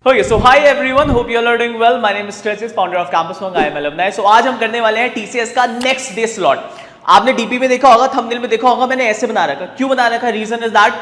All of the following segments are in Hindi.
Okay, so hi everyone, hope you all are doing well. My name is Stretches, founder of Campus Monk. I am alumni. So आज हम करने वाले हैं TCS का नेक्स्ट डे स्लॉट. आपने डीपी में देखा होगा, थंबनेल में देखा होगा, मैंने ऐसे बना रखा. क्यों बना रखा? रीजन इज दैट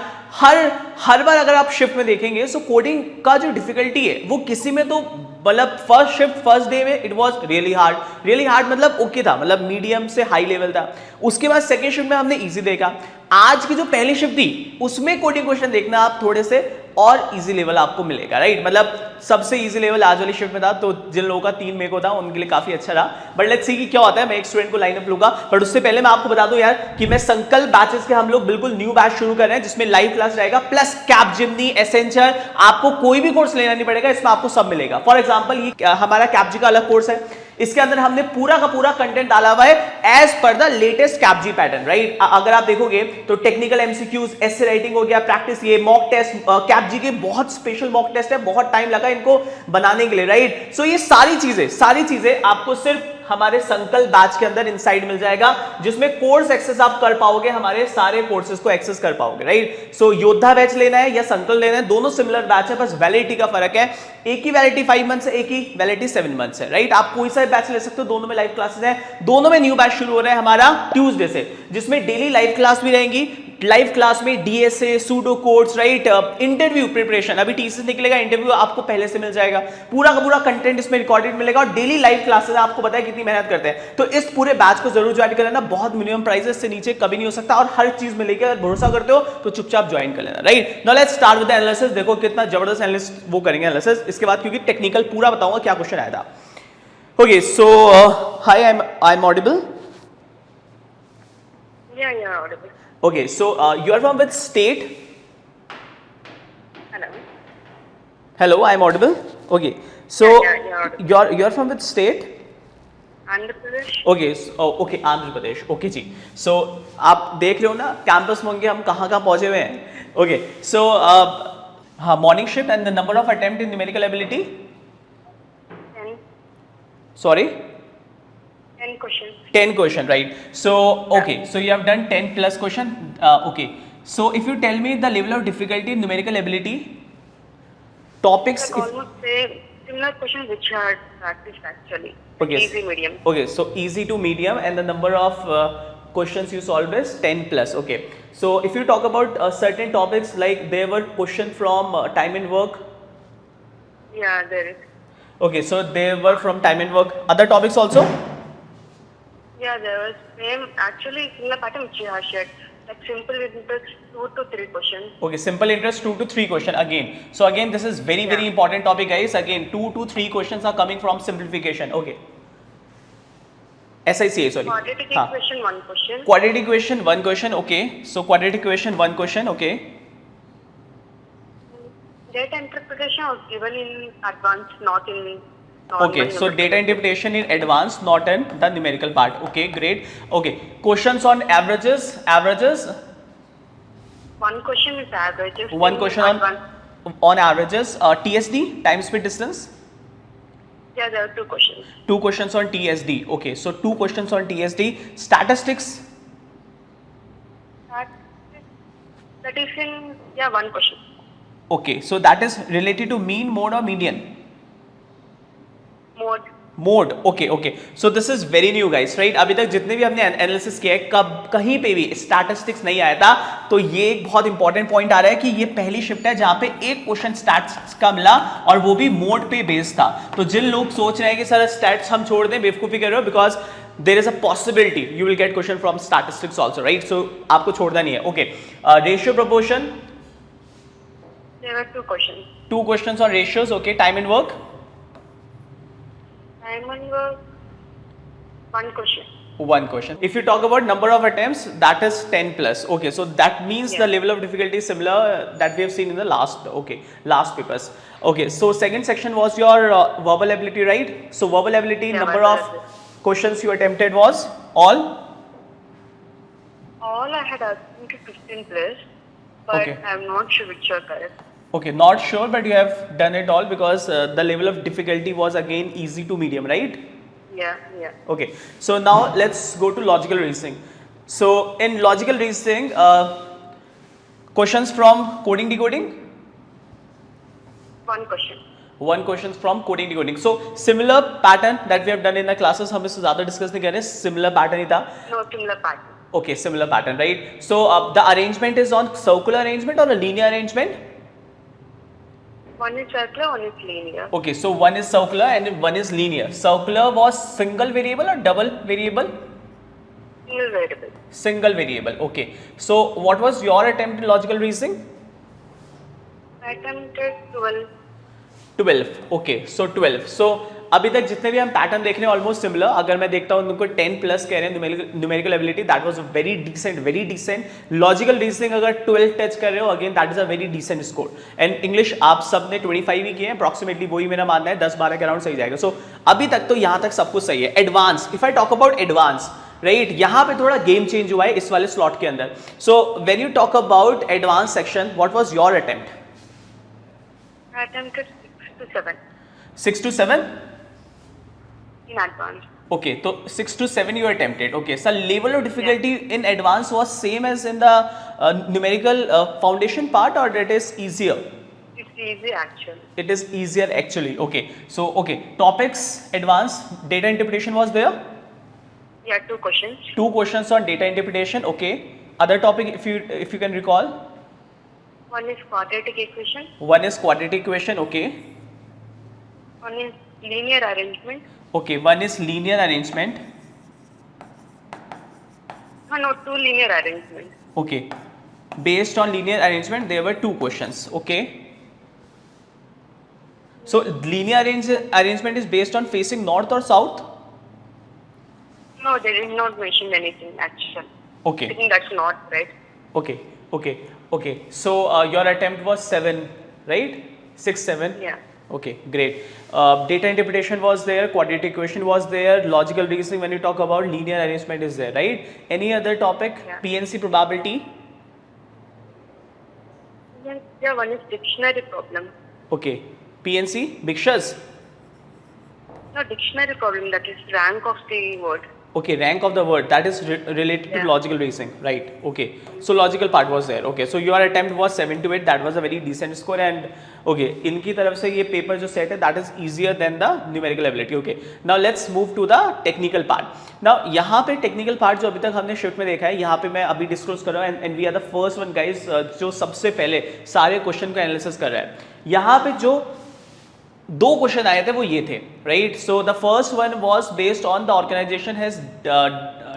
हर बार अगर आप शिफ्ट में देखेंगे सो कोडिंग का जो डिफिकल्टी है वो किसी में तो मतलब फर्स्ट शिफ्ट फर्स्ट डे में इट वाज रियली हार्ड मतलब ओके था, मतलब मीडियम से हाई लेवल था. उसके बाद सेकेंड शिफ्ट में हमने इजी देखा. आज की जो पहली शिफ्ट थी उसमें कोडिंग क्वेश्चन देखना आप थोड़े से और इजी लेवल आपको मिलेगा, राइट. मतलब सबसे इजी लेवल आज वाली शिफ्ट में था, तो जिन लोगों का 3 मई को था उनके लिए काफी अच्छा रहा. बट लेट्स सी कि क्या होता है. मैं एक स्टूडेंट को लाइन अप लूंगा, बट उससे पहले मैं आपको बता दूं यार कि मैं संकल्प बैचेस के हम लोग बिल्कुल न्यू बैच शुरू कर रहे हैं जिसमें लाइव क्लास रहेगा प्लस कैपजिमनी एसेंचर. आपको कोई भी कोर्स लेना नहीं पड़ेगा, इसमें आपको सब मिलेगा. फॉर एग्जाम्पल ये हमारा कैपजी का अलग कोर्स है, इसके अंदर हमने पूरा का पूरा कंटेंट डाला हुआ है एज पर द लेटेस्ट कैपजी पैटर्न, राइट. अगर आप देखोगे तो टेक्निकल एमसीक्यूज, एसे राइटिंग हो गया, प्रैक्टिस, ये मॉक टेस्ट, कैपजी के बहुत स्पेशल मॉक टेस्ट है, बहुत टाइम लगा इनको बनाने के लिए, राइट. सो ये सारी चीजें आपको सिर्फ हमारे संकल्प बैच के अंदर इनसाइड मिल जाएगा, जिसमें कोर्स एक्सेस आप कर पाओगे, हमारे सारे कोर्सेज को एक्सेस कर पाओगे, राइट. सो योद्धा बैच लेना है या संकल्प लेना है, दोनों सिमिलर बैच है, बस वैलिडिटी का फर्क है. एक ही वैलिडिटी 5 मंथ्स है, एक ही वैलिडिटी 7 मंथ्स है, राइट. आप कोई सा बैच ले सकते हो, दोनों में लाइव क्लासेस है. दोनों में न्यू बैच शुरू हो रहा है हमारा ट्यूसडे से, जिसमें डेली लाइव क्लास भी रहेंगी. लाइव क्लास में DSA, pseudo codes, right, interview preparation, अभी टीसीएस निकलेगा, इंटरव्यू आपको पहले से मिल जाएगा. पूरा का पूरा कंटेंट इसमें रिकॉर्डेड मिलेगा और डेली लाइव क्लासेस आपको पता है कितनी मेहनत करते हैं. तो इस पूरे बैच को जरूर ज्वाइन कर लेना, बहुत मिनिमम प्राइसेस से नीचे कभी नहीं हो सकता और हर चीज में लेके अगर भरोसा करते हो तो चुपचाप ज्वाइन कर लेना, right. Now let's start with the analysis. देखो कितना जबरदस्त एनालिसिस वो करेंगे एनालिसिस इसके बाद, क्योंकि टेक्निकल पूरा बताऊंगा क्या क्वेश्चन आया था. Okay, so hi, I am audible. Yeah, audible. Okay, so you are from which state? Hello. Hello, I am audible. Okay, so Yeah, audible. you're from which state? Andhra Pradesh. Okay, okay, Andhra Pradesh. Okay ji. So आप देख रहे हो ना कैंपस मंगे हम कहाँ पहुंचे हुए हैं. ओके, सो हाँ, morning shift and the number of attempt in numerical ability. 10. Sorry. 10 questions. 10 question, right? So okay, so you have done 10 plus question. Okay, so if you tell me the level of difficulty in numerical ability topics, Like almost similar questions which are practiced actually. okay, Easy, medium. okay, so easy to medium, and the number of questions you solved is 10 plus. Okay, so if you talk about certain topics, like there were question from time and work. Yeah, there is. Okay, so there were from time and work. Other topics also. Yeah, there was same actually similar pattern which you have shared. Like simple interest 2 to 3 questions. Okay, simple interest 2 to 3 question again. So again, this is very important topic, guys. Again, 2 to 3 questions are coming from simplification. Okay. SICA, sorry. Quadratic equation 1 question. Quadratic equation 1 question. Okay. So quadratic equation 1 question. Okay. Data interpretation was given in advance, not in normal. Okay. So data interpretation in advanced, not in the numerical part. Okay, great. Okay. Questions on averages. One question is averages. One question on averages. TSD, time speed distance. Yeah, there are 2 questions. 2 questions on TSD. Okay. So 2 questions on TSD. Statistics. That is in, yeah, 1 question. Okay. So that is related to mean, mode or median. Mode. Okay. So this is very new guys, right. अभी तक जितने भी हमने एनालिसिस किया है कहीं पे भी स्टैटिस्टिक्स नहीं आया था, तो ये एक बहुत इंपॉर्टेंट पॉइंट आ रहा है कि ये पहली शिफ्ट है जहां पे एक क्वेश्चन स्टैट्स का मिला और वो भी मोड पे बेस्ड था. तो जिन लोग सोच रहे हैं कि सर स्टैट्स हम छोड़ दें, बेवकूफी कर रहे हो, because there is a possibility you will get question from statistics also, right. So आपको छोड़ना नहीं है. Okay. Ratio proportion. There were 2 questions. 2 questions on ratios. Okay. Time and work. Time and work 1 question. 1 question. If you talk about number of attempts, that is 10 plus. Okay, so that means the level of difficulty is similar that we have seen in the last papers. Okay, so second section was your verbal ability, right? So verbal ability, number of questions you attempted was all I had asked to 15 plus, but Okay. I'm not sure which are correct. Okay, not sure, but you have done it all because the level of difficulty was again easy to medium, right? Yeah. Okay, so now let's go to logical reasoning. So in logical reasoning, questions from coding decoding. 1 question. 1 question from coding decoding. So similar pattern that we have done in the classes, हम इससे ज्यादा डिस्कस नहीं कर रहे, सिमिलर पैटर्न ही था. No, similar pattern. Okay, similar pattern, right? So the arrangement is on circular arrangement or a linear arrangement? One is circular, one is linear. Okay, so one is circular and one is linear. Circular was single variable or double variable? Single variable. Single variable. Okay. So what was your attempt in logical reasoning? I attempted 12. 12. Okay, so 12. So अभी तक जितने भी हम पैटर्न देख रहे हैं ऑलमोस्ट सिमिलर. अगर मैं देखता हूँ उनको 10 प्लस कह रहे हैं numerical ability, that was very decent. Logical reasoning अगर 12 टच कर रहे हो, again that is a very decent score. And English आप सब ने 25 ही किए हैं अप्रॉक्सीमेटली, वही मेरा मानना है, 10-12 के अराउंड सही जाएगा. सो अभी तक तो यहाँ तक सब कुछ सही है. Advance, if I talk about advance, right, यहाँ पे थोड़ा गेम चेंज हुआ है इस वाले स्लॉट के अंदर. So when you talk about advance section, what was your attempt? I attempted 6 to 7 6 to 7? in advance. Okay, so 6 to 7 you attempted. Okay, so level of difficulty in advance was same as in the numerical foundation part, or it is easier? It's easy actually. It is easier actually. Okay, so okay, topics advance, data interpretation was there. Yeah, 2 questions. 2 questions on data interpretation. Okay, other topic if you can recall. One is quadratic equation. One is quadratic equation. Okay. One is linear arrangement. Okay, one is linear arrangement. No, 2 linear arrangements. Okay, based on linear arrangement there were 2 questions. Okay, so linear arrangement is based on facing north or south? No, they did not mention anything actually. Okay, I think that's not right. okay, so your attempt was 7, right? 6, 7. Yeah. Okay, great. Data interpretation was there, quadratic equation was there, logical reasoning when you talk about linear arrangement is there, right? Any other topic? Yeah. PNC probability? Yeah, one is dictionary problem. Okay, PNC, Bhikshas? No, dictionary problem, that is rank of the word. Okay, rank of the word, that is related to Yeah. logical reasoning, right? Okay, so logical part was there. Okay, so your attempt was 7 to 8, that was a very decent score. And okay, इनकी तरफ से ये पेपर जो सेट है, that is easier than the numerical ability. Okay, now let's move to the technical part. Now यहाँ पे technical part जो अभी तक हमने शिफ्ट में देखा है, यहाँ पे मैं अभी डिस्क्लोज कर रहा हूँ, and we are the first one guys जो सबसे पहले सारे क्वेश्चन का एनालिसिस कर रहा है. यहाँ पे जो 2 क्वेश्चन आए थे वो ये थे, right? So the first one was based on the organization has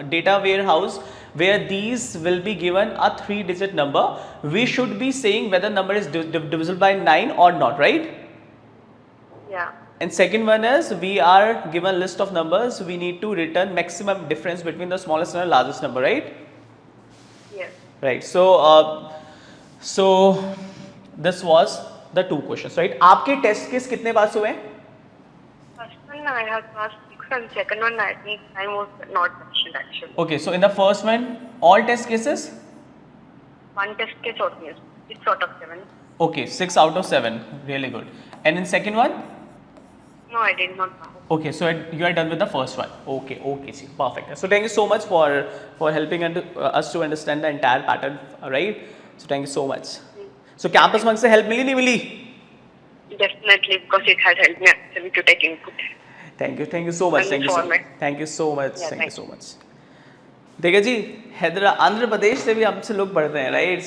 data warehouse where these will be given a 3-digit number. We should be saying whether number is divisible by 9 or not, right? Yeah. And second one is we are given list of numbers, we need to return maximum difference between the smallest and the largest number, right? Yes. Right. So this was the 2 questions, right? आपके टेस्ट केस कितने पास हुए? First one I have passed 6 and second one I think time was not mentioned actually. Okay, so in the first one, all test cases? One test case out missed. 6 out of 7. Okay, 6 out of 7, really good. And in second one? No, I did not pass. Okay, so you are done with the first one. Okay, see, perfect. So thank you so much for helping us to understand the entire pattern, right? So thank you so much. So campus monk से help मिली नहीं मिली? Definitely, because it has helped me actually to take input. Thank you so much. And format. Thank you so much. Yeah, Thank you so much. देखिए जी, आंध्र प्रदेश से भी हमसे लोग पढ़ते हैं, राइट?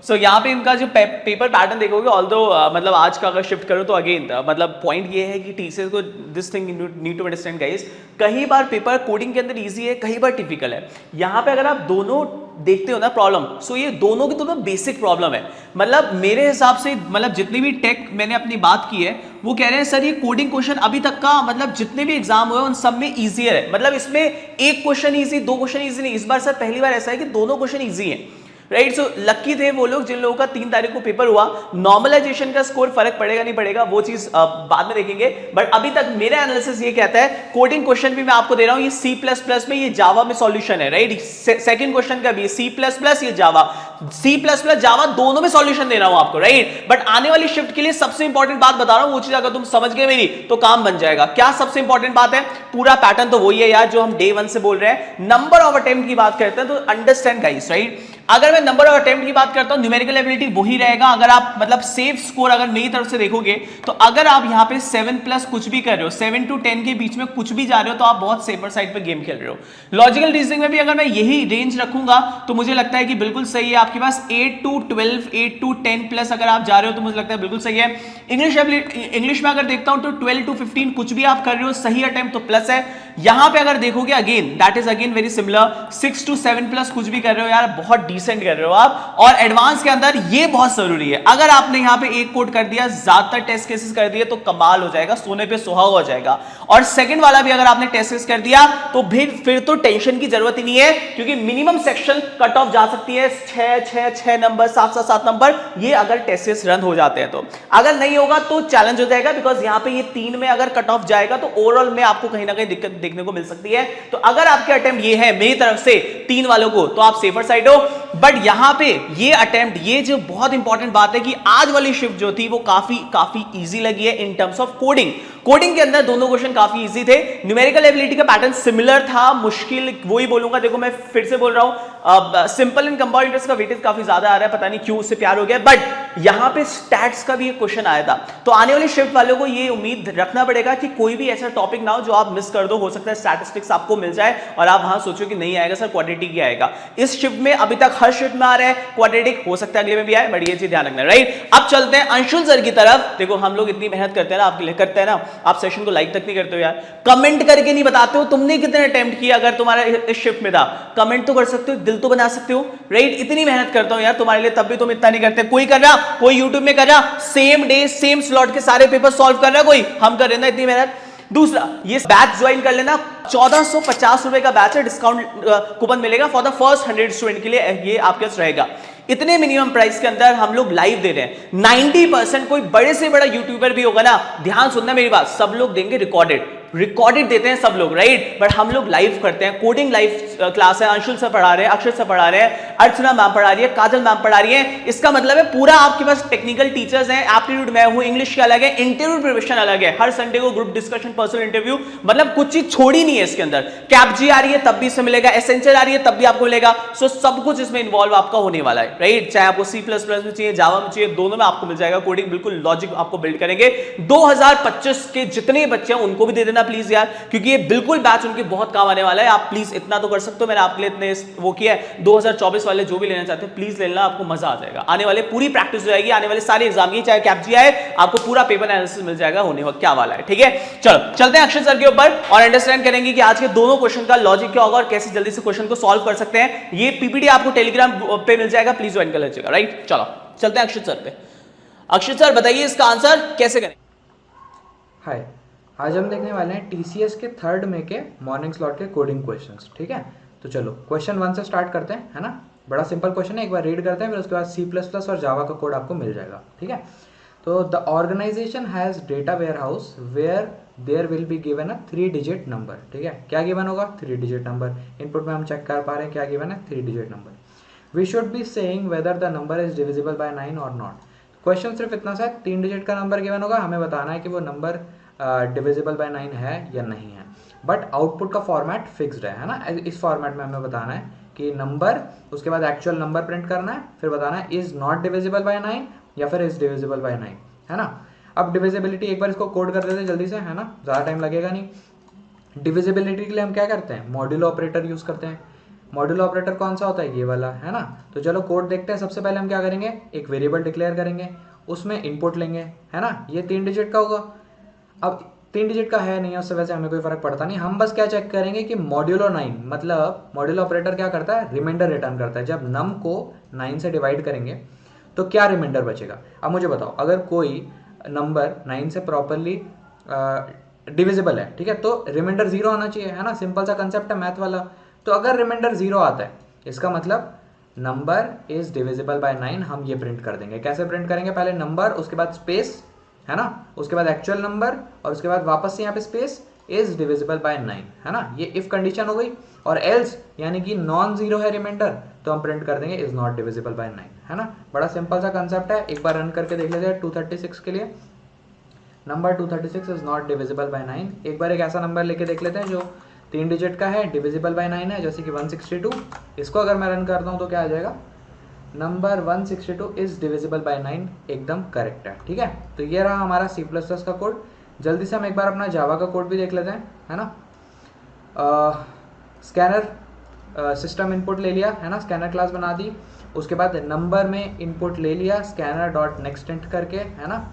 सो यहाँ पे इनका जो पेपर पैटर्न देखोगे, ऑल्दो मतलब आज का अगर शिफ्ट करो तो अगेन मतलब पॉइंट ये है कि टीसीएस को this thing need to understand guys, कई बार पेपर कोडिंग के अंदर इजी है, कई बार टिपिकल है. यहाँ पे अगर आप दोनों देखते हो ना प्रॉब्लम, सो ये दोनों की दोनों बेसिक प्रॉब्लम है. मतलब मेरे हिसाब से मतलब जितनी भी टेक मैंने अपनी बात की है वो कह रहे हैं सर ये कोडिंग क्वेश्चन अभी तक का मतलब जितने भी एग्जाम हुए उन सब में इजियर है. मतलब इसमें एक क्वेश्चन इजी, 2 क्वेश्चन इजी नहीं, इस बार सर पहली बार ऐसा है कि दोनों क्वेश्चन इजी हैं, राइट? सो लकी थे वो लोग जिन लोगों का 3 तारीख को पेपर हुआ. नॉर्मलाइजेशन का स्कोर फर्क पड़ेगा नहीं पड़ेगा वो चीज बाद में देखेंगे, बट अभी तक मेरा एनालिसिस ये कहता है कोडिंग क्वेश्चन भी मैं आपको दे रहा हूं, ये C++ में, ये जावा में सॉल्यूशन है, राइट? सेकंड क्वेश्चन का भी C++, ये जावा, C++, जावा दोनों में सॉल्यूशन दे रहा हूं आपको, राइट? बट आने वाली शिफ्ट के लिए सबसे इंपॉर्टेंट बात बता रहा हूं, वो चीज अगर तुम समझ गए मेरी तो काम बन जाएगा. क्या सबसे इंपॉर्टेंट बात है? पूरा पैटर्न तो वही है यार जो हम डे 1 से बोल रहे हैं. नंबर ऑफ अटेम्प्ट की बात करते हैं तो अंडरस्टैंड गाइस, राइट? अगर मैं नंबर ऑफ अटेम्प्ट की बात करता हूं, न्यूमेरिकल एबिलिटी वही रहेगा। अगर आप मतलब सेफ स्कोर अगर मेरी तरफ से देखोगे तो अगर आप यहाँ पे 7+ कुछ भी कर रहे हो, 7 to 10 के बीच में कुछ भी जा रहे हो, तो आप बहुत सेफर साइड पे गेम खेल रहे हो। लॉजिकल रीजनिंग में भी अगर मैं यही रेंज रखूंगा तो मुझे लगता है कि बिल्कुल सही है। आपके पास 8 to 12, 8 to 10+ अगर आप जा रहे हो तो मुझे लगता है बिल्कुल सही है। इंग्लिश में अगर देखता हूं तो 12 to 15 कुछ भी आप कर रहे हो, सही अटेम्प्ट तो प्लस है। यहां पे अगर देखोगे again that is again very similar, 6 to 7+ कुछ भी कर रहे हो यार, बहुत डिसेंट कर रहे हो आप। और एडवांस के अंदर ये बहुत जरूरी है, अगर आपने यहां पे एक कोड कर दिया, ज्यादातर टेस्ट केसेस कर दिए तो कमाल हो जाएगा, सोने पे सुहागा हो जाएगा। और सेकंड वाला भी अगर आपने टेस्ट केस कर दिया तो फिर तो टेंशन की जरूरत ही नहीं है, क्योंकि मिनिमम सेक्शन कट ऑफ जा सकती है 6 नंबर, 7 नंबर, ये अगर टेस्ट केस रन हो जाते हैं तो। अगर नहीं होगा तो चैलेंज हो जाएगा, बिकॉज यहां पे ये 3 में अगर कट ऑफ जाएगा तो ओवरऑल में आपको कहीं ना कहीं दिक्कत देखने को मिल सकती है। तो अगर आपके अटेम्प्ट ये है मेरी तरफ से 3 वालों को, तो आप सेफर साइड हो। बट यहां पे ये अटेम्प्ट, ये जो बहुत इंपॉर्टेंट बात है कि आज वाली शिफ्ट जो थी वो काफी इजी लगी है in terms of coding. Coding के अंदर दोनों क्वेश्चन काफी इजी थे। न्यूमेरिकल एबिलिटी का पैटर्न सिमिलर था, मुश्किल वही बोलूंगा। देखो मैं फिर से बोल रहा हूं, सिंपल एंड कंपाउंड इंटरेस्ट का वेटेज काफी ज्यादा आ रहा है, पता नहीं क्यों उससे प्यार हो गया। बट यहां पे स्टैट्स का भी एक क्वेश्चन आया था, तो आने वाली शिफ्ट वालों को ये उम्मीद रखना पड़ेगा कि कोई भी ऐसा टॉपिक ना हो जो आप मिस कर दो। हो सकता है स्टैटिस्टिक्स आपको मिल जाए और आप वहां सोचो कि नहीं आएगा सर, क्वाड्रेटिक ही आएगा। इस शिफ्ट में अभी तक हर शिफ्ट में आ रहा है क्वाड्रेटिक, हो सकता है अगले में भी आए, बट ये चीज ध्यान रखना, राइट। अब चलते हैं अंशुल सर की तरफ। देखो हम लोग इतनी मेहनत करते हैं ना आपके लिए, करते हैं ना, आप सेशन को लाइक तक नहीं करते हो यार, कमेंट करके नहीं बताते हो तुमने कितने अटेम्प्ट किया। अगर तुम्हारा इस शिफ्ट में था, कमेंट तो कर सकते हो, दिल तो बना सकते हो, राइट। इतनी मेहनत करता हूं यार तुम्हारे लिए, तब भी तुम इतना नहीं करते। कोई कर रहा, कोई यूट्यूब में कर रहा, सेम डे सेम स्लॉट के सारे पेपर सॉल्व कर रहा है, कोई हम कर रहे हैं ना इतनी मेहनत। दूसरा, ये बैच ज्वाइन कर लेना, 1450 रुपए का बैच है, डिस्काउंट कूपन मिलेगा फॉर द फर्स्ट 100 स्टूडेंट के लिए, ये आपके पास रहेगा। इतने मिनिमम प्राइस के अंदर हम लोग लाइव दे रहे हैं। 90% कोई बड़े से बड़ा यूट्यूबर भी होगा ना, ध्यान सुनना मेरी बात, सब लोग देंगे रिकॉर्डेड देते हैं सब लोग, राइट। बट हम लोग लाइव करते हैं, कोडिंग लाइव क्लास है, अंशुल सर पढ़ा रहे हैं, अक्षर सर पढ़ा रहे हैं, अर्चना मैम पढ़ा रही है, काजल मैम पढ़ा रही है। इसका मतलब है पूरा आपके पास टेक्निकल टीचर्स हैं, एप्टीट्यूड मैं हूं, इंग्लिश का अलग है, इंटरव्यू प्रिपरेशन अलग है, हर संडे को ग्रुप डिस्कशन, पर्सनल इंटरव्यू, मतलब कुछ चीज छोड़ी नहीं है इसके अंदर। कैपजी आ रही है तब भी इसमें मिलेगा, एसेंशियल आ रही है तब भी आपको मिलेगा। सो सब कुछ इसमें इन्वॉल्व आपका होने वाला है, राइट। चाहे आपको C++ में चाहिए, जावा में चाहिए, दोनों में आपको मिल जाएगा। कोडिंग बिल्कुल लॉजिक आपको बिल्ड करेंगे। 2025 के जितने बच्चे हैं उनको भी दे देना प्लीज यार, क्योंकि ये बिल्कुल बैच उनके बहुत काम आने वाला है। आप प्लीज इतना तो कर सकते हो, मैंने आपके लिए इतने वो किया है। 2024 वाले जो भी लेना चाहते हो प्लीज लेना, आपको मजा आ जाएगा। आने वाले पूरी प्रैक्टिस हो जाएगी, आने वाले सारे एग्जाम की, चाहे कैपजी आए, आपको पूरा पेपर एनालिसिस मिल जाएगा, होने क्या वाला है, ठीक है। चलो चलते हैं अक्षर सर के ऊपर और अंडरस्टैंड करेंगे कि आज के दोनों क्वेश्चन का लॉजिक क्या होगा और कैसे जल्दी से क्वेश्चन को सॉल्व कर सकते हैं। ये पीपीटी आपको टेलीग्राम पे मिल जाएगा, प्लीज ज्वाइन कर लीजिएगा, राइट। चलो चलते हैं अक्षर सर पे। अक्षर सर बताइए इसका आंसर कैसे करें। हाय, आज हम देखने वाले हैं टीसीएस के 3rd में के मॉर्निंग स्लॉट के कोडिंग क्वेश्चंस, ठीक है। तो चलो क्वेश्चन 1 से स्टार्ट करते हैं, है ना। बड़ा सिंपल क्वेश्चन है, एक बार रीड करते हैं, फिर उसके बाद C++ और जावा का कोड आपको मिल जाएगा, ठीक है। तो the organization has data warehouse where there will be given a 3 digit number, ठीक है। क्या गिवन होगा? 3 डिजिट नंबर। इनपुट में हम चेक कर पा रहे हैं क्या गिवन है, 3 digit number. We should be saying whether the number is divisible by 9 और नॉट। क्वेश्चन सिर्फ इतना सा है, 3 डिजिट का नंबर गिवन होगा, हमें बताना है कि वो नंबर डिविजिबल बाय 9 है या नहीं है। बट आउटपुट का फॉर्मेट फिक्स्ड है ना। इस फॉर्मेट में हमें बताना है कि नंबर, उसके बाद एक्चुअल नंबर प्रिंट करना है, फिर बताना है इज नॉट डिविजिबल बाय 9 या फिर इज डिविजिबल बाय 9, है ना। अब डिविजिबिलिटी एक बार इसको कोड कर देते हैं जल्दी से, है ना, ज़्यादा टाइम लगेगा नहीं। डिविजिबिलिटी के लिए हम क्या करते हैं? मॉड्यूलो ऑपरेटर यूज़ करते हैं। मॉड्यूलो ऑपरेटर कौन सा होता है? ये वाला, है ना। तो चलो कोड देखते हैं। सबसे पहले हम क्या करेंगे, एक वेरिएबल डिक्लेयर करेंगे, उसमें इनपुट लेंगे, है ना। ये 3 डिजिट का होगा। अब 3 डिजिट का है नहीं है, उससे वैसे हमें कोई फर्क पड़ता नहीं। हम बस क्या चेक करेंगे कि मॉड्यूलो 9, मतलब मॉड्यूलो ऑपरेटर क्या करता है? रिमाइंडर रिटर्न करता है। जब नम को 9 से डिवाइड करेंगे तो क्या रिमाइंडर बचेगा। अब मुझे बताओ, अगर कोई नंबर 9 से प्रॉपरली डिविजिबल है, ठीक है, तो रिमाइंडर 0 आना चाहिए, है ना। सिंपल सा कंसेप्ट है मैथ वाला। तो अगर रिमाइंडर 0 आता है, इसका मतलब नंबर इज डिविजिबल बाय 9। हम ये प्रिंट कर देंगे। कैसे प्रिंट करेंगे? पहले नंबर, उसके बाद स्पेस, है ना, उसके बाद एक्चुअल नंबर, और उसके बाद वापस से यहाँ पे स्पेस, इज डिविजिबल बाय 9, है ना। ये इफ कंडीशन हो गई। और एल्स यानी कि नॉन जीरो है रिमाइंडर, तो हम प्रिंट कर देंगे इज नॉट डिविजिबल बाय 9, है ना। बड़ा सिंपल सा कंसेप्ट है। एक बार रन करके देख लेते हैं 236 के लिए। Number 236 is not divisible by 9। एक बार एक ऐसा नंबर लेके देख लेते हैं जो 3 डिजिट का है, डिविजिबल बाय 9 है, जैसे कि 162। इसको अगर मैं रन करता हूँ तो क्या आ जाएगा? नंबर 162 इज डिविजिबल बाय 9 एकदम करेक्ट है, ठीक है। तो ये रहा हमारा C++ का कोड। जल्दी से हम एक बार अपना जावा का कोड भी देख लेते हैं, है ना। स्कैनर सिस्टम इनपुट ले लिया, है ना, स्कैनर क्लास बना दी। उसके बाद नंबर में इनपुट ले लिया स्कैनर डॉट नेक्स्ट इंट करके, है ना।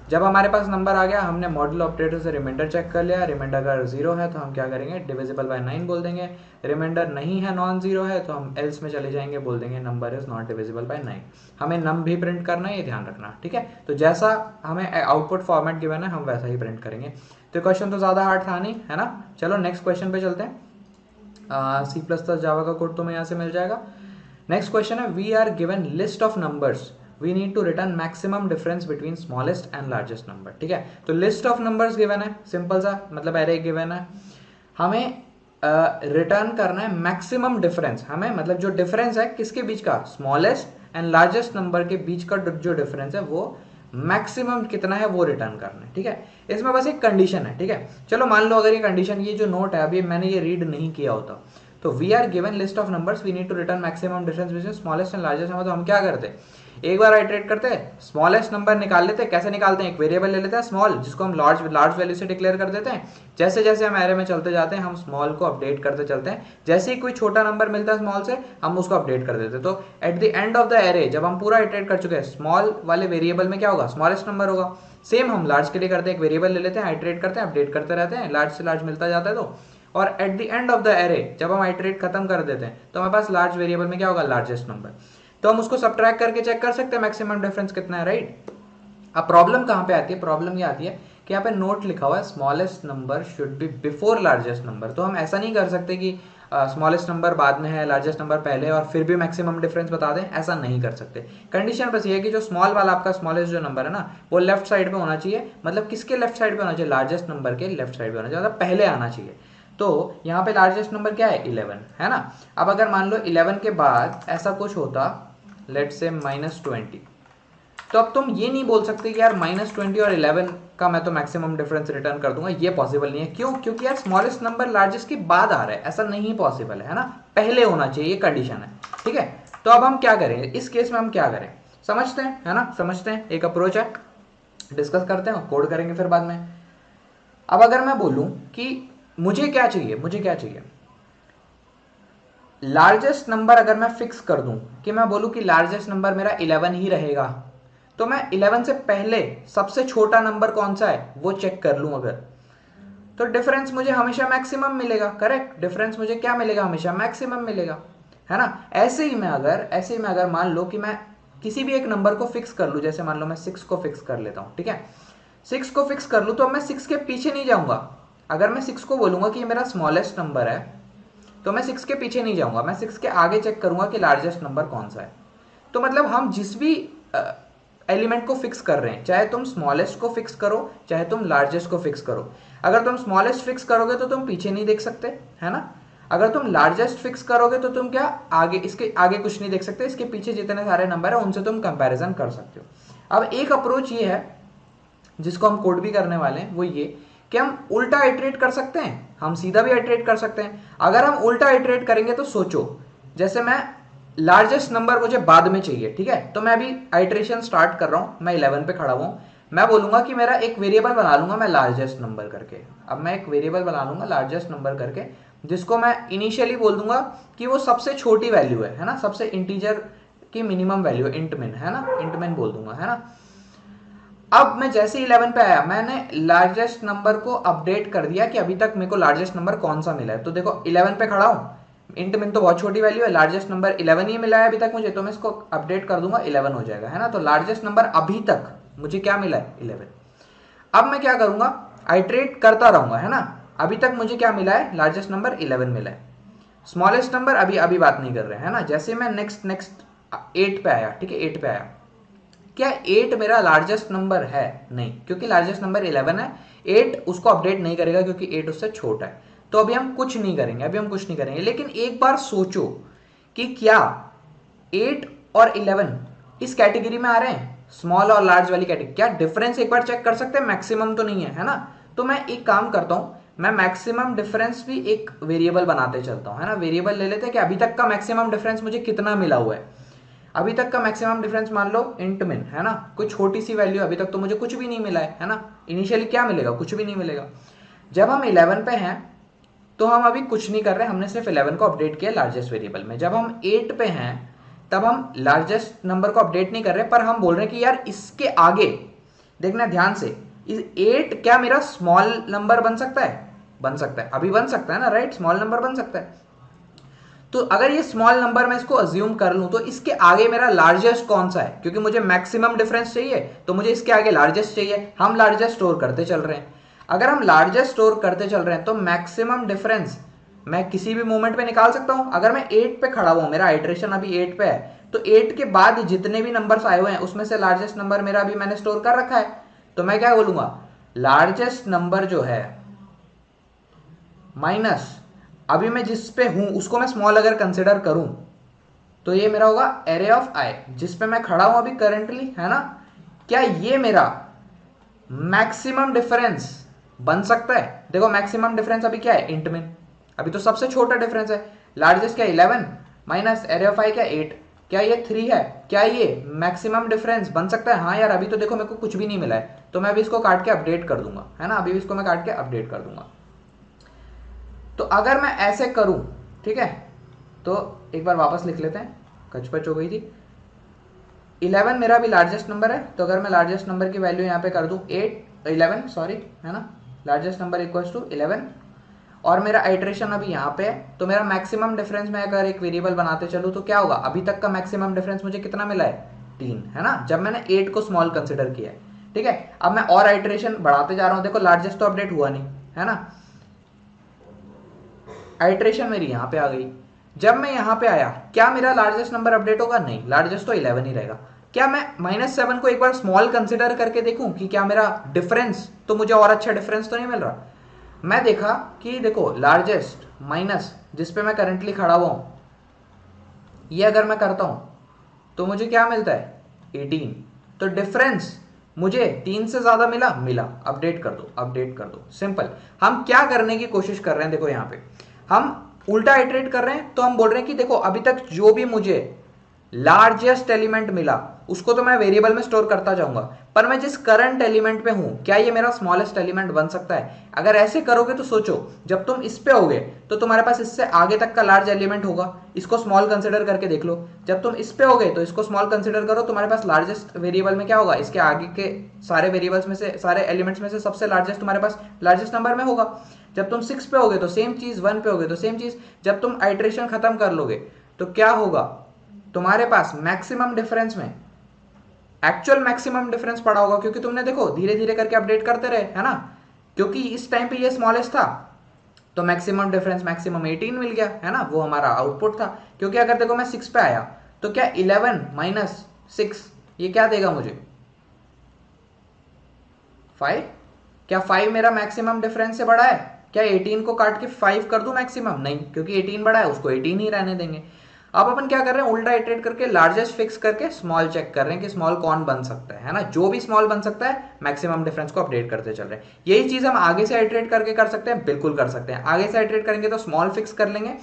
जब हमारे पास नंबर आ गया हमने मॉड्यूल ऑपरेटर से रिमाइंडर चेक कर लिया। रिमाइंडर अगर 0 है तो हम क्या करेंगे, डिविजिबल बाय 9 बोल देंगे। रिमाइंडर नहीं है, नॉन जीरो है, तो हम एल्स में चले जाएंगे, बोल देंगे number is not divisible by 9। हमें नम भी प्रिंट करना है, ये ध्यान रखना, ठीक है। तो जैसा हमें आउटपुट फॉर्मेट गिवन है हम वैसा ही प्रिंट करेंगे। तो क्वेश्चन तो ज़्यादा हार्ड था नहीं, है ना। चलो नेक्स्ट क्वेश्चन पे चलते हैं। C++ जावा का कोड तुम्हें यहाँ से मिल जाएगा। नेक्स्ट क्वेश्चन है, we are given list of numbers, we need to return maximum difference between smallest and largest number, ठीक है। तो लिस्ट ऑफ नंबर्स गिवन है, सिंपल सा मतलब एरे गिवन है, हमें रिटर्न करना है मैक्सिमम डिफरेंस। हमें मतलब जो डिफरेंस है किसके बीच का, स्मॉलेस्ट एंड लार्जेस्ट नंबर के बीच का जो डिफरेंस है वो मैक्सिमम कितना है वो रिटर्न करना है, ठीक है। इसमें बस एक कंडीशन है, ठीक है। चलो मान लो अगर ये कंडीशन, ये जो नोट है अभी मैंने ये रीड नहीं किया होता, तो we are given list of numbers, we need to return maximum difference between smallest and largest number, तो हम क्या करते हैं, एक बार आइटरेट करते हैं, स्मॉलेस्ट नंबर निकाल लेते हैं। कैसे निकालते हैं, एक वेरिएबल ले लेते हैं स्मॉल, जिसको हम लार्ज वैल्यू से डिक्लेयर कर देते हैं। जैसे जैसे हम एरे में चलते जाते हैं हम स्मॉल को अपडेट करते चलते हैं। जैसे ही कोई छोटा नंबर मिलता है स्मॉल से हम उसको अपडेट कर देते हैं। तो at the end of the array जब हम पूरा आइटरेट कर चुके हैं, स्मॉल वाले वेरिएबल में क्या होगा, स्मॉलेस्ट नंबर होगा। सेम हम लार्ज के लिए करते हैं, एक वेरिएबल ले लेते हैं, आइटरेट करते हैं, अपडेट करते रहते हैं, लार्ज से लार्ज मिलता जाता है। तो और at the end of the array जब हम आइटरेट खत्म कर देते हैं तो हमारे पास लार्ज वेरिएबल में क्या होगा, लार्जेस्ट नंबर। तो हम उसको सब्ट्रैक्ट करके चेक कर सकते हैं मैक्सिमम डिफरेंस कितना है, राइट। अब प्रॉब्लम कहाँ पे आती है, प्रॉब्लम ये आती है कि यहाँ पे नोट लिखा हुआ है smallest number should be before largest number. तो हम ऐसा नहीं कर सकते कि स्मॉलेस्ट नंबर बाद में है, लार्जेस्ट नंबर पहले, और फिर भी मैक्सिमम डिफरेंस बता दें, ऐसा नहीं कर सकते। कंडीशन बस ये है कि जो स्मॉल वाला आपका स्मॉलेस्ट जो नंबर है ना वो लेफ्ट साइड पे होना चाहिए। मतलब किसके लेफ्ट साइड पे होना चाहिए, लार्जेस्ट नंबर के लेफ्ट साइड पे होना चाहिए, मतलब पहले आना चाहिए। तो यहाँ पे लार्जेस्ट नंबर क्या है, 11, है ना। अब अगर मान लो 11 के बाद ऐसा कुछ होता, लेट्स से -20, तो अब तुम ये नहीं बोल सकते कि यार -20 और 11 का मैं तो मैक्सिमम डिफरेंस रिटर्न कर दूंगा, ये पॉसिबल नहीं है। क्यों, क्योंकि यार स्मॉलेस्ट नंबर लार्जेस्ट के बाद आ रहा है, ऐसा नहीं पॉसिबल है ना, पहले होना चाहिए, ये कंडीशन है, ठीक है। तो अब हम क्या करें इस केस में, हम क्या करें समझते हैं, है ना, समझते हैं। एक अप्रोच है, डिस्कस करते हैं, कोड करेंगे फिर बाद में। अब अगर मैं बोलूं कि मुझे क्या चाहिए, मुझे क्या चाहिए, लार्जेस्ट नंबर अगर मैं फिक्स कर दूं कि मैं बोलूं कि लार्जेस्ट नंबर मेरा 11 ही रहेगा, तो मैं 11 से पहले सबसे छोटा नंबर कौन सा है वो चेक कर लूं अगर, तो डिफरेंस मुझे हमेशा मैक्सिमम मिलेगा, करेक्ट। डिफरेंस मुझे क्या मिलेगा, हमेशा मैक्सिमम मिलेगा, है ना। ऐसे ही मैं अगर मान लो कि मैं किसी भी एक नंबर को फिक्स कर लूं, जैसे मान लो मैं 6 को फिक्स कर लेता हूं, ठीक है। 6 को फिक्स कर लूं तो मैं 6 के पीछे नहीं जाऊंगा। अगर मैं 6 को बोलूंगा कि ये मेरा स्मॉलेस्ट नंबर है तो मैं 6 के पीछे नहीं जाऊंगा, मैं 6 के आगे चेक करूंगा कि लार्जेस्ट नंबर कौन सा है। तो मतलब हम जिस भी एलिमेंट को फिक्स कर रहे हैं, चाहे तुम स्मॉलेस्ट को फिक्स करो चाहे तुम लार्जेस्ट को फिक्स करो, अगर तुम स्मॉलेस्ट फिक्स करोगे तो तुम पीछे नहीं देख सकते, है ना। अगर तुम लार्जेस्ट फिक्स करोगे तो तुम क्या आगे, इसके आगे कुछ नहीं देख सकते, इसके पीछे जितने सारे नंबर है उनसे तुम कंपैरिजन कर सकते हो। अब एक अप्रोच ये है जिसको हम कोड भी करने वाले हैं, वो ये कि हम उल्टा आइटरेट कर सकते हैं, हम सीधा भी आइटरेट कर सकते हैं। अगर हम उल्टा आइटरेट करेंगे तो सोचो, जैसे मैं लार्जेस्ट नंबर मुझे बाद में चाहिए, ठीक है, तो मैं अभी आइटरेशन स्टार्ट कर रहा हूं, मैं 11 पे खड़ा हूं, मैं बोलूंगा कि मेरा एक वेरिएबल बना लूंगा मैं लार्जेस्ट नंबर करके। अब मैं एक वेरिएबल बना लूंगा लार्जेस्ट नंबर करके, जिसको मैं इनिशियली बोल दूंगा कि वो सबसे छोटी वैल्यू है ना, सबसे इंटीजर की मिनिमम वैल्यू इंटमिन, है ना, इंटमिन बोल दूंगा, है ना। अब मैं जैसे 11 पे आया, मैंने लार्जेस्ट नंबर को अपडेट कर दिया कि अभी तक मेरे को लार्जेस्ट नंबर कौन सा मिला है। तो देखो 11 पे खड़ा हूं, इंटमिन तो बहुत छोटी वैल्यू है, लार्जेस्ट नंबर 11 ही मिला है अभी तक मुझे, तो मैं इसको अपडेट कर दूंगा 11 हो जाएगा, है ना। तो लार्जेस्ट नंबर अभी तक मुझे क्या मिला है, 11। अब मैं क्या करूंगा, आइटरेट करता रहूंगा, है ना। अभी तक मुझे क्या मिला है, लार्जेस्ट नंबर 11 मिला है। स्मॉलेस्ट नंबर अभी बात नहीं कर रहे हैं, है ना। जैसे मैं नेक्स्ट 8 पे आया, ठीक है, 8 पे आया, क्या 8 मेरा लार्जेस्ट नंबर है, नहीं, क्योंकि लार्जेस्ट नंबर 11 है, 8 उसको अपडेट नहीं करेगा क्योंकि 8 उससे छोटा है। तो अभी हम कुछ नहीं करेंगे, लेकिन एक बार सोचो कि क्या 8 और 11 इस कैटेगरी में आ रहे हैं, स्मॉल और लार्ज वाली कैटेगरी, क्या डिफरेंस एक बार चेक कर सकते हैं, मैक्सिमम तो नहीं है ना। तो मैं एक काम करता हूं, मैं मैक्सिमम डिफरेंस भी एक वेरिएबल बनाते चलता हूं, है ना। वेरिएबल ले लेते हैं कि अभी तक का मैक्सिमम डिफरेंस मुझे कितना मिला हुआ है। अभी तक का मैक्सिमम डिफरेंस मान लो इंट मिन, है ना, कोई छोटी सी वैल्यू, अभी तक तो मुझे कुछ भी नहीं मिला है ना। इनिशियली क्या मिलेगा, कुछ भी नहीं मिलेगा। जब हम 11 पे हैं तो हम अभी कुछ नहीं कर रहे, हमने सिर्फ 11 को अपडेट किया लार्जेस्ट वेरिएबल में। जब हम 8 पे हैं तब हम लार्जेस्ट नंबर को अपडेट नहीं कर रहे, पर हम बोल रहे हैं कि यार इसके आगे देखना ध्यान से, इस 8 क्या मेरा स्मॉल नंबर बन सकता है, बन सकता है, अभी बन सकता है ना, राइट, स्मॉल नंबर बन सकता है। तो अगर ये स्मॉल नंबर मैं इसको अज्यूम कर लूं तो इसके आगे मेरा लार्जेस्ट कौन सा है, क्योंकि मुझे मैक्सिमम डिफरेंस चाहिए तो मुझे इसके आगे लार्जेस्ट चाहिए। हम लार्जेस्ट स्टोर करते चल रहे हैं। अगर हम लार्जेस्ट स्टोर करते चल रहे हैं तो मैक्सिमम डिफरेंस मैं किसी भी मोमेंट पे निकाल सकता हूं। अगर मैं 8 पे खड़ा हुआ, मेरा आइटरेशन अभी 8 पे है, तो 8 के बाद जितने भी नंबर्स आए हुए हैं उसमें से लार्जेस्ट नंबर मेरा अभी मैंने स्टोर कर रखा है, तो मैं क्या बोलूंगा, लार्जेस्ट नंबर जो है माइनस अभी मैं जिस पे हूं उसको मैं स्मॉल अगर कंसिडर करूं तो ये मेरा होगा एरे ऑफ आई, जिस पे मैं खड़ा हूं अभी करंटली, है ना। क्या ये मेरा मैक्सिमम डिफरेंस बन सकता है? देखो मैक्सिमम डिफरेंस अभी क्या है, इंट में, अभी तो सबसे छोटा डिफरेंस है। लार्जेस्ट क्या 11 माइनस एरे ऑफ आई क्या 8, क्या ये 3 है? क्या ये मैक्सिमम डिफरेंस बन सकता है? हाँ यार, अभी तो देखो मेरे को कुछ भी नहीं मिला है, तो मैं अभी इसको काट के अपडेट कर दूंगा, है ना, अभी इसको मैं काट के अपडेट कर दूंगा। तो अगर मैं ऐसे करूं, ठीक है, तो एक बार वापस लिख लेते हैं, कचपच हो गई थी। 11 मेरा भी लार्जेस्ट नंबर है, तो अगर मैं लार्जेस्ट नंबर की वैल्यू यहाँ पे कर दूं 11 सॉरी, है ना, लार्जेस्ट नंबर इक्वल्स टू 11, और मेरा आइटरेशन अभी यहाँ पे है, तो मेरा मैक्सिमम डिफरेंस में अगर एक वेरिएबल बनाते चलूँ तो क्या होगा, अभी तक का मैक्सिमम डिफरेंस मुझे कितना मिला है, 3, है ना, जब मैंने 8 को स्मॉल कंसिडर किया है। ठीक है, अब मैं और आइटरेशन बढ़ाते जा रहा हूँ, देखो लार्जेस्ट तो अपडेट हुआ नहीं, है ना, आइटरेशन मेरी यहाँ पे आ गई। जब मैं यहाँ पे आया, क्या मेरा लार्जेस्ट नंबर अपडेट होगा? नहीं, लार्जेस्ट तो 11 ही रहेगा। क्या मैं -7 को एक बार स्मॉल कंसिडर करके देखूं कि क्या मेरा डिफरेंस, तो मुझे और अच्छा डिफरेंस तो नहीं मिल रहा। मैं देखा कि देखो लार्जेस्ट माइनस जिस पे मैं करंटली खड़ा हुआ हूं, ये अगर मैं करता हूं तो मुझे क्या मिलता है, 18। तो डिफरेंस मुझे 3 से ज्यादा मिला, अपडेट कर दो, अपडेट कर दो, सिंपल। हम क्या करने की कोशिश कर रहे हैं, देखो यहाँ पे हम उल्टा इटरेट कर रहे हैं, तो हम बोल रहे हैं कि देखो अभी तक जो भी मुझे लार्जेस्ट एलिमेंट मिला उसको तो मैं वेरिएबल में स्टोर करता जाऊंगा, पर मैं जिस करंट एलिमेंट पे हूं क्या ये मेरा स्मॉलेस्ट एलिमेंट बन सकता है? अगर ऐसे करोगे तो सोचो, जब तुम इस पे होगे तो तुम्हारे पास इससे आगे तक का लार्ज एलिमेंट होगा, इसको स्मॉल कंसिडर करके देख लो। जब तुम इस पे होगे तो इसको स्मॉल कंसिडर करो, तुम्हारे पास लार्जेस्ट वेरिएबल में क्या होगा, इसके आगे के सारे वेरिएबल्स में से, सारे एलिमेंट्स में से सबसे लार्जेस्ट तुम्हारे पास लार्जेस्ट नंबर में होगा। जब तुम 6 पे होगे तो सेम चीज, 1 पे होगे तो सेम चीज। जब तुम आइटरेशन खत्म कर लोगे तो क्या होगा, तुम्हारे पास मैक्सिमम डिफरेंस में एक्चुअल मैक्सिमम डिफरेंस पड़ा होगा, क्योंकि तुमने देखो धीरे धीरे करके अपडेट करते रहे, है ना, क्योंकि इस टाइम पे ये स्मॉलेस्ट था तो मैक्सिमम डिफरेंस मैक्सिमम 18 मिल गया, है ना, वो हमारा आउटपुट था। क्योंकि अगर देखो मैं 6 पे आया तो क्या 11 माइनस 6 ये क्या देगा मुझे, 5। क्या 5 मेरा मैक्सिमम डिफरेंस से बड़ा है? क्या 18 को काट के 5 कर दूं मैक्सिमम? नहीं, क्योंकि 18 बड़ा है, उसको 18 ही रहने देंगे। अब अपन क्या कर रहे हैं, उल्टा इटरेट करके लार्जेस्ट फिक्स करके स्मॉल चेक कर रहे हैं कि स्मॉल कौन बन सकता है ना, जो भी स्मॉल बन सकता है मैक्सिमम डिफरेंस को अपडेट करते चल रहे हैं। यही चीज हम आगे से इटरेट करके कर सकते हैं, बिल्कुल कर सकते हैं। आगे से इटरेट करेंगे तो स्मॉल फिक्स कर लेंगे,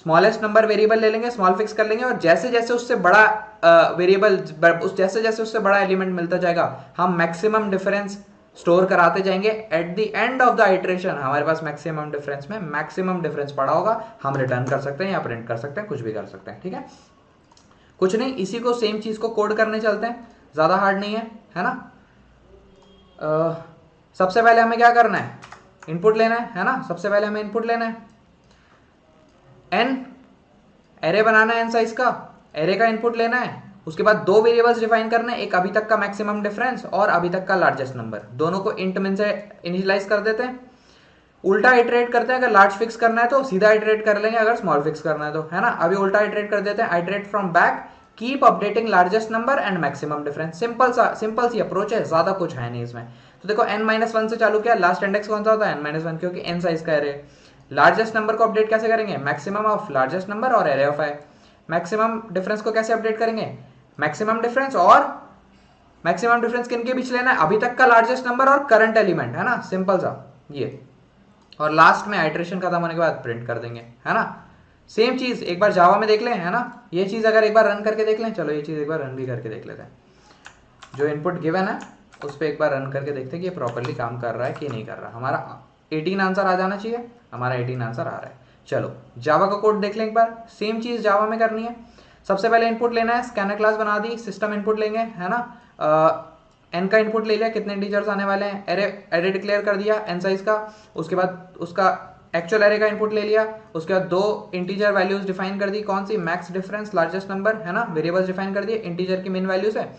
स्मॉलेस्ट नंबर वेरिएबल ले लेंगे, स्मॉल फिक्स कर लेंगे, और जैसे जैसे उससे बड़ा वेरिएबल, जैसे जैसे उससे बड़ा एलिमेंट मिलता जाएगा हम मैक्सिमम डिफरेंस स्टोर कराते जाएंगे। At the end of the iteration हमारे पास मैक्सिमम डिफरेंस में मैक्सिमम डिफरेंस पड़ा होगा, हम रिटर्न कर सकते हैं या प्रिंट कर सकते हैं, कुछ भी कर सकते हैं। ठीक है, कुछ नहीं, इसी को सेम चीज को कोड करने चलते हैं, ज्यादा हार्ड नहीं है ना। सबसे पहले हमें क्या करना है, इनपुट लेना है ना, सबसे पहले हमें इनपुट लेना है, n एरे बनाना है, n साइज का एरे का इनपुट लेना है। उसके बाद 2 वेरिएबल्स डिफाइन करने हैं, एक अभी तक का मैक्सिमम डिफरेंस और अभी तक का लार्जेस्ट नंबर, दोनों को इंट मिन से इनिशियलाइज कर देते हैं। उल्टा इटरेट करते हैं, अगर लार्ज फिक्स करना है तो सीधा इटरेट कर लेंगे, अगर स्मॉल फिक्स करना है तो, है ना। अभी उल्टा इटरेट कर देते हैं, iterate from back, keep updating largest number and maximum difference. Simple सी अप्रोच है, ज्यादा कुछ है नहीं इसमें। तो देखो n-1 से चालू किया, लास्ट इंडेक्स कौन सा होता है, n-1, क्योंकि n साइज का एरे। लार्जेस्ट नंबर को अपडेट कैसे करेंगे, मैक्सिमम ऑफ लार्जेस्ट नंबर और array of I. Maximum difference को कैसे अपडेट करेंगे, मैक्सिमम डिफरेंस और मैक्सिमम डिफरेंस किन के बीच लेना है, अभी तक का लार्जेस्ट नंबर और करंट एलिमेंट, है ना, सिंपल सा ये। और लास्ट में आइटरेशन खत्म होने के बाद प्रिंट कर देंगे, है ना। सेम चीज़ एक बार जावा में देख लें, है ना, ये चीज़ अगर एक बार रन करके देख लें, चलो ये चीज़ एक बार रन भी करके देख लेते हैं। जो इनपुट गिवन है उस पर एक बार रन करके देखते हैं कि ये प्रॉपरली काम कर रहा है कि नहीं कर रहा। हमारा 18 आंसर आ जाना चाहिए, हमारा 18 आंसर आ रहा है। चलो जावा का कोड देख लें एक बार, सेम चीज़ जावा में करनी है। सबसे पहले इनपुट लेना है, स्कैनर क्लास बना दी, सिस्टम इनपुट लेंगे, है ना, एन का इनपुट ले लिया, कितने इंटीजर्स आने वाले हैं, एरे डिक्लेयर कर दिया एन साइज का, उसके बाद उसका एक्चुअल एरे का इनपुट ले लिया, उसके बाद 2 इंटीजर वैल्यूज डिफाइन कर दी, कौन सी, मैक्स डिफरेंस लार्जेस्ट नंबर, है ना, वेरिएबल्स डिफाइन कर दिए इंटीजर की मिन वैल्यूज है।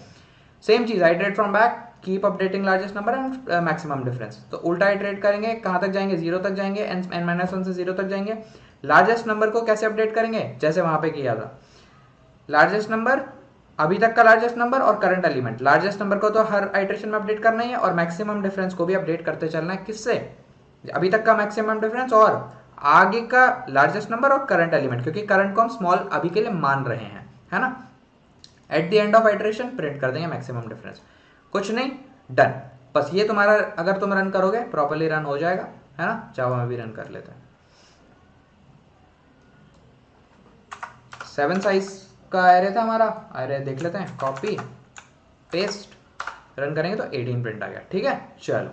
सेम चीज iterate from back, keep updating largest number and maximum difference. तो उल्टा आइटरेट करेंगे, कहाँ तक जाएंगे, 0 तक जाएंगे, n-1 से 0 तक जाएंगे। लार्जेस्ट नंबर को कैसे अपडेट करेंगे, जैसे वहां पे किया था, लार्जेस्ट नंबर, अभी तक का लार्जेस्ट नंबर और करंट एलिमेंट। लार्जेस्ट नंबर को तो हर आइटरेशन में अपडेट करना ही है, और मैक्सिमम डिफरेंस को भी अपडेट करते चलना है। किससे, अभी तक का मैक्सिमम डिफरेंस और आगे का लार्जेस्ट नंबर और करंट एलिमेंट, क्योंकि करंट को हम स्मॉल अभी के लिए मान रहे हैं, है ना। At the end of iteration print कर देंगे मैक्सिमम डिफरेंस। कुछ नहीं, डन। बस ये तुम्हारा अगर तुम रन करोगे प्रॉपर्ली रन हो जाएगा, है ना। जावा में भी रन कर लेते हैं। 7 साइज का एरे था हमारा, एरे देख लेते हैं, कॉपी पेस्ट, रन करेंगे तो 18 प्रिंट आ गया। ठीक है, चलो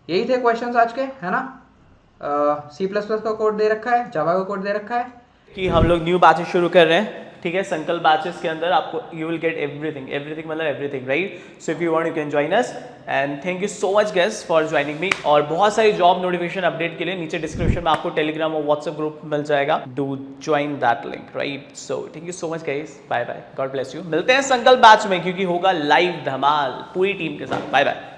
यही थे क्वेश्चंस आज के, है ना। C++ का कोड दे रखा है, जावा का कोड दे रखा है कि हम लोग न्यू बैचेस शुरू कर रहे हैं, ठीक है। संकल्प बैचेस के अंदर आपको you will get everything, everything मतलब everything, right. So if you want you can join us, and thank you so much guys for joining me. और बहुत सारी जॉब नोटिफिकेशन अपडेट के लिए नीचे डिस्क्रिप्शन में आपको टेलीग्राम और व्हाट्सएप ग्रुप मिल जाएगा, do join that link, right. So thank you so much guys, bye bye, God bless you. मिलते हैं संकल्प बैच में, क्योंकि होगा लाइव धमाल पूरी टीम के साथ। Bye bye.